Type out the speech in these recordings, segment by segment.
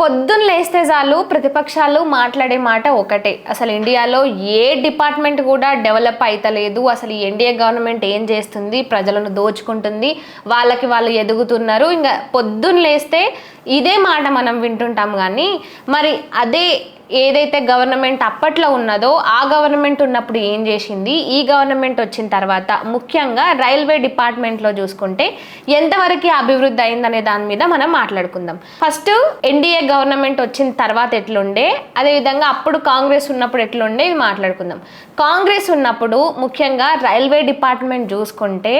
పొద్దున్న లేస్తే చాలు ప్రతిపక్షాలు మాట్లాడే మాట ఒకటే, అసలు ఇండియాలో ఏ డిపార్ట్మెంట్ కూడా డెవలప్ అయితలేదు, అసలు ఈ ఎన్డీఏ గవర్నమెంట్ ఏం చేస్తుంది, ప్రజలను దోచుకుంటుంది, వాళ్ళకి వాళ్ళు ఎదుగుతున్నారు. ఇంకా పొద్దున్న లేస్తే ఇదే మాట మనం వింటుంటాం. కానీ మరి అదే ఏదైతే గవర్నమెంట్ అప్పట్లో ఉన్నదో ఆ గవర్నమెంట్ ఉన్నప్పుడు ఏం చేసింది, ఈ గవర్నమెంట్ వచ్చిన తర్వాత ముఖ్యంగా రైల్వే డిపార్ట్మెంట్లో చూసుకుంటే ఎంతవరకు అభివృద్ధి అయిందనే దాని మీద మనం మాట్లాడుకుందాం. ఫస్ట్ ఎన్డీఏ గవర్నమెంట్ వచ్చిన తర్వాత ఎట్లుండే, అదేవిధంగా అప్పుడు కాంగ్రెస్ ఉన్నప్పుడు ఎట్లుండే ఇది మాట్లాడుకుందాం. కాంగ్రెస్ ఉన్నప్పుడు ముఖ్యంగా రైల్వే డిపార్ట్మెంట్ చూసుకుంటే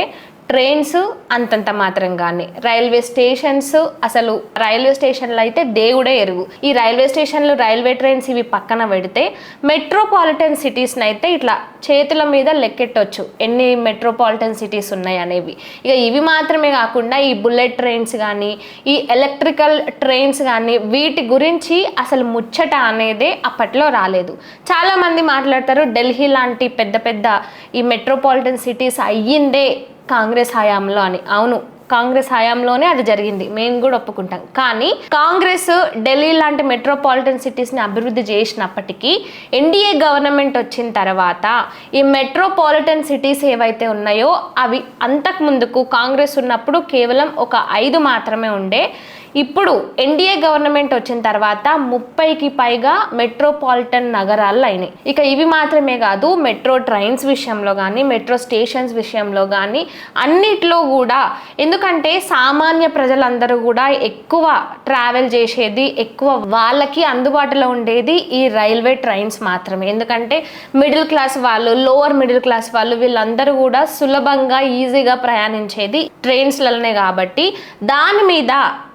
ట్రైన్స్ అంతంత మాత్రం, కానీ రైల్వే స్టేషన్స్, అసలు రైల్వే స్టేషన్లు అయితే దేవుడే ఎరుగు. ఈ రైల్వే స్టేషన్లు, రైల్వే ట్రైన్స్ ఇవి పక్కన పెడితే మెట్రోపాలిటన్ సిటీస్ని అయితే ఇట్లా చేతుల మీద లెక్కెట్టవచ్చు ఎన్ని మెట్రోపాలిటన్ సిటీస్ ఉన్నాయి అనేవి. ఇక ఇవి మాత్రమే కాకుండా ఈ బుల్లెట్ ట్రైన్స్ కానీ, ఈ ఎలక్ట్రికల్ ట్రైన్స్ కానీ, వీటి గురించి అసలు ముచ్చట అనేదే అప్పట్లో రాలేదు. చాలామంది మాట్లాడతారు ఢిల్లీ లాంటి పెద్ద పెద్ద ఈ మెట్రోపాలిటన్ సిటీస్ అయ్యిందే కాంగ్రెస్ హయాంలో అని. అవును, కాంగ్రెస్ హయాంలోనే అది జరిగింది, మేము కూడా ఒప్పుకుంటాం. కానీ కాంగ్రెస్ ఢిల్లీ లాంటి మెట్రోపాలిటన్ సిటీస్ని అభివృద్ధి చేసినప్పటికీ ఎన్డీఏ గవర్నమెంట్ వచ్చిన తర్వాత ఈ మెట్రోపాలిటన్ సిటీస్ ఏవైతే ఉన్నాయో అవి అంతకు ముందుకు కాంగ్రెస్ ఉన్నప్పుడు కేవలం ఒక 5 మాత్రమే ఉండే. ఇప్పుడు ఎన్డీఏ గవర్నమెంట్ వచ్చిన తర్వాత 30కి పైగా మెట్రోపాలిటన్ నగరాలు అయినాయి. ఇక ఇవి మాత్రమే కాదు, మెట్రో ట్రైన్స్ విషయంలో కానీ, మెట్రో స్టేషన్స్ విషయంలో కానీ అన్నిట్లో కూడా, ఎందుకంటే సామాన్య ప్రజలందరూ కూడా ఎక్కువ ట్రావెల్ చేసేది, ఎక్కువ వాళ్ళకి అందుబాటులో ఉండేది ఈ రైల్వే ట్రైన్స్ మాత్రమే. ఎందుకంటే మిడిల్ క్లాస్ వాళ్ళు, లోవర్ మిడిల్ క్లాస్ వాళ్ళు, వీళ్ళందరూ కూడా సులభంగా ఈజీగా ప్రయాణించేది ట్రైన్స్లనే. కాబట్టి దాని మీద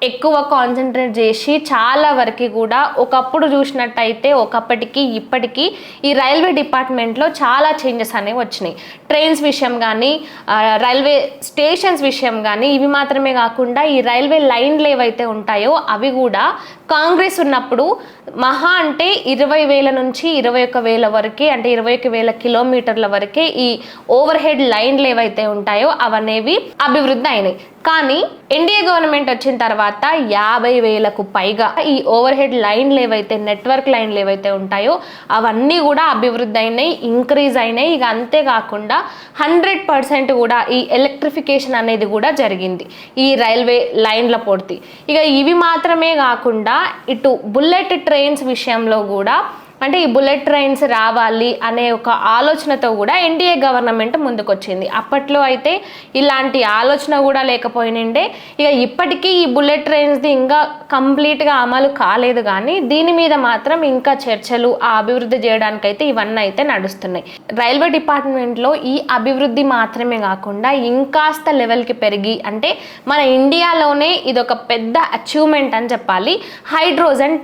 ఎక్కువ కాన్సన్ట్రేట్ చేసి చాలా వరకు కూడా ఒకప్పుడు చూసినట్టయితే ఒకప్పటికి ఇప్పటికీ ఈ రైల్వే డిపార్ట్మెంట్లో చాలా చేంజెస్ అనేవి వచ్చినాయి. ట్రైన్స్ విషయం కానీ, రైల్వే స్టేషన్స్ విషయం కానీ, ఇవి మాత్రమే కాకుండా ఈ రైల్వే లైన్లు ఏవైతే ఉంటాయో అవి కూడా కాంగ్రెస్ ఉన్నప్పుడు మహా అంటే 20,000 నుంచి 21,000 వరకే, అంటే 21,000 కిలోమీటర్ల వరకే ఈ ఓవర్ హెడ్ లైన్లు ఏవైతే ఉంటాయో అవనేవి అభివృద్ధి అయినాయి. కానీ ఎన్డీఏ గవర్నమెంట్ వచ్చిన తర్వాత 50,000కు పైగా ఈ ఓవర్ హెడ్ లైన్లు ఏవైతే, నెట్వర్క్ లైన్లు ఏవైతే ఉంటాయో అవన్నీ కూడా అభివృద్ధి అయినాయి, ఇంక్రీజ్ అయినాయి. ఇక అంతేకాకుండా 100% కూడా ఈ ఎలక్ట్రిఫికేషన్ అనేది కూడా జరిగింది ఈ రైల్వే లైన్ల పూర్తి. ఇక ఇవి మాత్రమే కాకుండా ఇటు బుల్లెట్ ట్రైన్స్ విషయంలో కూడా, అంటే ఈ బుల్లెట్ ట్రైన్స్ రావాలి అనే ఒక ఆలోచనతో కూడా ఎన్డీఏ గవర్నమెంట్ ముందుకొచ్చింది. అప్పట్లో అయితే ఇలాంటి ఆలోచన కూడా లేకపోయినండే. ఇక ఇప్పటికీ ఈ బుల్లెట్ ట్రైన్స్ది ఇంకా కంప్లీట్గా అమలు కాలేదు, కానీ దీని మీద మాత్రం ఇంకా చర్చలు, ఆ అభివృద్ధి చేయడానికైతే ఇవన్నీ అయితే నడుస్తున్నాయి. రైల్వే డిపార్ట్మెంట్లో ఈ అభివృద్ధి మాత్రమే కాకుండా ఇంకాస్త లెవెల్కి పెరిగి, అంటే మన ఇండియాలోనే ఇదొక పెద్ద అచీవ్మెంట్ అని చెప్పాలి, హైడ్రోజన్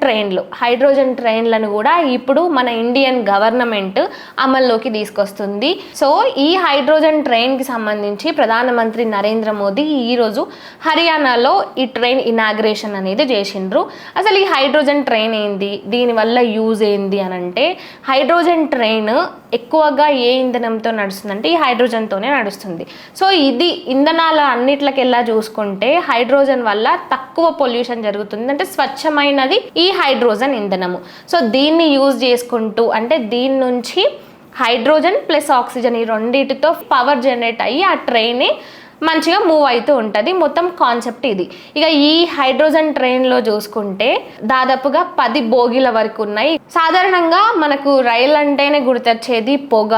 ట్రైన్లను కూడా ఇప్పుడు మన ఇండియన్ గవర్నమెంట్ అమల్లోకి తీసుకొస్తుంది. సో ఈ హైడ్రోజన్ ట్రైన్కి సంబంధించి ప్రధానమంత్రి నరేంద్ర మోదీ ఈరోజు హర్యానాలో ఈ ట్రైన్ ఇనాగ్రేషన్ అనేది చేసిండ్రు. అసలు ఈ హైడ్రోజన్ ట్రైన్ ఏంది, దీనివల్ల యూజ్ ఏంది అని అంటే, హైడ్రోజన్ ట్రైన్ ఎక్కువగా ఏ ఇంధనంతో నడుస్తుందంటే ఈ హైడ్రోజన్తోనే నడుస్తుంది. సో ఇది ఇంధనాల అన్నిట్లకెల్లా చూసుకుంటే హైడ్రోజన్ వల్ల తక్కువ పొల్యూషన్ జరుగుతుంది, అంటే స్వచ్ఛమైనది ఈ హైడ్రోజన్ ఇంధనము. సో దీన్ని యూజ్ చేసుకుంటూ, అంటే దీని నుంచి హైడ్రోజన్ ప్లస్ ఆక్సిజన్ ఈ రెండింటితో పవర్ జనరేట్ అయ్యి ఆ ట్రైనే మంచిగా మూవ్ అవుతూ ఉంటుంది. మొత్తం కాన్సెప్ట్ ఇది. ఇక ఈ హైడ్రోజన్ ట్రైన్లో చూసుకుంటే దాదాపుగా 10 బోగీల వరకు ఉన్నాయి. సాధారణంగా మనకు రైలు అంటేనే గుర్తొచ్చేది పొగ,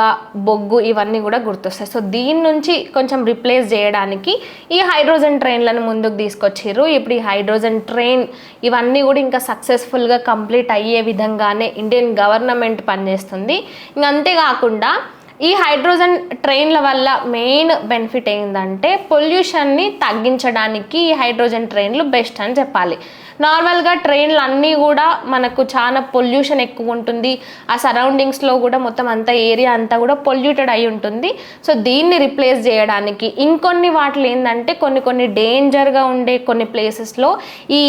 బొగ్గు, ఇవన్నీ కూడా గుర్తొస్తాయి. సో దీని నుంచి కొంచెం రిప్లేస్ చేయడానికి ఈ హైడ్రోజన్ ట్రైన్లను ముందుకు తీసుకొచ్చారు. ఇప్పుడు ఈ హైడ్రోజన్ ట్రైన్ ఇవన్నీ కూడా ఇంకా సక్సెస్ఫుల్గా కంప్లీట్ అయ్యే విధంగానే ఇండియన్ గవర్నమెంట్ పనిచేస్తుంది. ఇంక అంతేకాకుండా ఈ హైడ్రోజన్ ట్రైన్ల వల్ల మెయిన్ బెనిఫిట్ ఏంటంటే పొల్యూషన్ని తగ్గించడానికి ఈ హైడ్రోజన్ ట్రైన్లు బెస్ట్ అని చెప్పాలి. నార్మల్గా ట్రైన్లు అన్నీ కూడా మనకు చాలా పొల్యూషన్ ఎక్కువ ఉంటుంది, ఆ సరౌండింగ్స్లో కూడా మొత్తం అంతా ఏరియా అంతా కూడా పొల్యూటెడ్ అయి ఉంటుంది. సో దీన్ని రిప్లేస్ చేయడానికి ఇంకొన్ని వాటిలో ఏంటంటే కొన్ని డేంజర్గా ఉండే కొన్ని ప్లేసెస్లో ఈ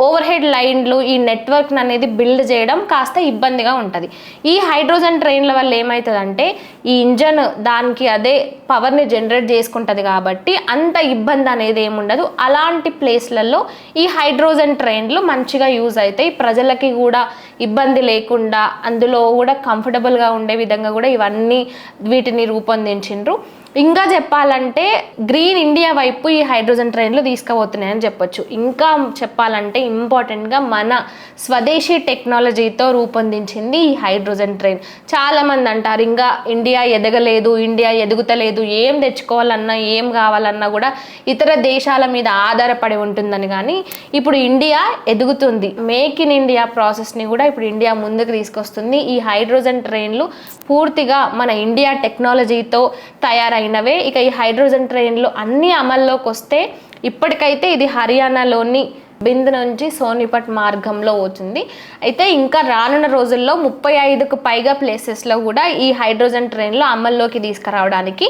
ఓవర్ హెడ్ లైన్లు, ఈ నెట్వర్క్ అనేది బిల్డ్ చేయడం కాస్త ఇబ్బందిగా ఉంటుంది. ఈ హైడ్రోజన్ ట్రైన్ల వల్ల ఏమవుతుందంటే ఈ ఇంజన్ దానికి అదే పవర్ని జనరేట్ చేసుకుంటుంది కాబట్టి అంత ఇబ్బంది అనేది ఏముండదు. అలాంటి ప్లేస్లలో ఈ హైడ్రోజన్ ట్రైన్ ట్రైన్లు మంచిగా యూజ్ అవుతాయి, ప్రజలకి కూడా ఇబ్బంది లేకుండా అందులో కూడా కంఫర్టబుల్గా ఉండే విధంగా కూడా వీటిని రూపొందించిండ్రు. ఇంకా చెప్పాలంటే గ్రీన్ ఇండియా వైపు ఈ హైడ్రోజన్ ట్రైన్లు తీసుకుపోతున్నాయని చెప్పొచ్చు. ఇంకా చెప్పాలంటే ఇంపార్టెంట్గా మన స్వదేశీ టెక్నాలజీతో రూపొందించింది ఈ హైడ్రోజన్ ట్రైన్. చాలామంది అంటారు ఇంకా ఇండియా ఎదగలేదు, ఇండియా ఎదుగుతలేదు, ఏం తెచ్చుకోవాలన్నా ఏం కావాలన్నా కూడా ఇతర దేశాల మీద ఆధారపడి ఉంటుందని. కానీ ఇప్పుడు ఇండియా ఎదుగుతుంది. మేక్ ఇన్ ఇండియా ప్రాసెస్ని కూడా ఇప్పుడు ఇండియా ముందుకు తీసుకొస్తుంది. ఈ హైడ్రోజన్ ట్రైన్లు పూర్తిగా మన ఇండియా టెక్నాలజీతో తయారైనవే. ఇక ఈ హైడ్రోజన్ ట్రైన్లు అన్నీ అమల్లోకి వస్తే ఇప్పటికైతే ఇది హర్యానాలోని బింద్ నుంచి సోనిపట్ మార్గంలో అవుతుంది. అయితే ఇంకా రానున్న రోజుల్లో 35కు పైగా ప్లేసెస్లో కూడా ఈ హైడ్రోజన్ ట్రైన్లు అమల్లోకి తీసుకురావడానికి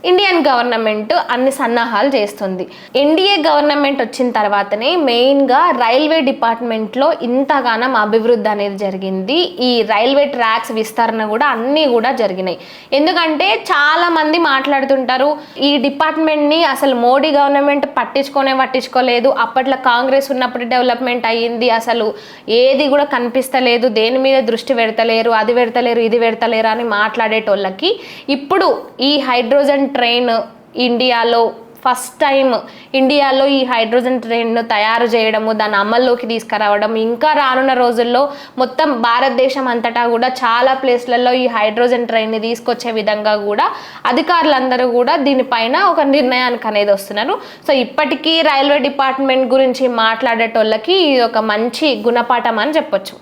ఇండియన్ గవర్నమెంట్ అన్ని సన్నాహాలు చేస్తుంది. ఎన్డీఏ గవర్నమెంట్ వచ్చిన తర్వాతనే మెయిన్గా రైల్వే డిపార్ట్మెంట్లో ఇంతగానం అభివృద్ధి అనేది జరిగింది. ఈ రైల్వే ట్రాక్స్ విస్తరణ కూడా అన్నీ కూడా జరిగినాయి. ఎందుకంటే చాలామంది మాట్లాడుతుంటారు ఈ డిపార్ట్మెంట్ని అసలు మోడీ గవర్నమెంట్ పట్టించుకోలేదు, అప్పట్లో కాంగ్రెస్ ఉన్నప్పుడు డెవలప్మెంట్ అయ్యింది, అసలు ఏది కూడా కనిపిస్తలేదు, దేని మీద దృష్టి పెడతలేరు, అది పెడతలేరు, ఇది పెడతలేరు అని మాట్లాడేటోళ్ళకి ఇప్పుడు ఈ హైడ్రోజన్ ట్రైన్ ఇండియాలో ఫస్ట్ టైం ఇండియాలో ఈ హైడ్రోజన్ ట్రైన్ను తయారు చేయడము, దాన్ని అమల్లోకి తీసుకురావడం, ఇంకా రానున్న రోజుల్లో మొత్తం భారతదేశం అంతటా కూడా చాలా ప్లేస్లలో ఈ హైడ్రోజన్ ట్రైన్ని తీసుకొచ్చే విధంగా కూడా అధికారులందరూ కూడా దీనిపైన ఒక నిర్ణయానికి అనేది వస్తున్నారు. సో ఇప్పటికీ రైల్వే డిపార్ట్మెంట్ గురించి మాట్లాడేటోళ్ళకి ఇది ఒక మంచి గుణపాఠం అని చెప్పొచ్చు.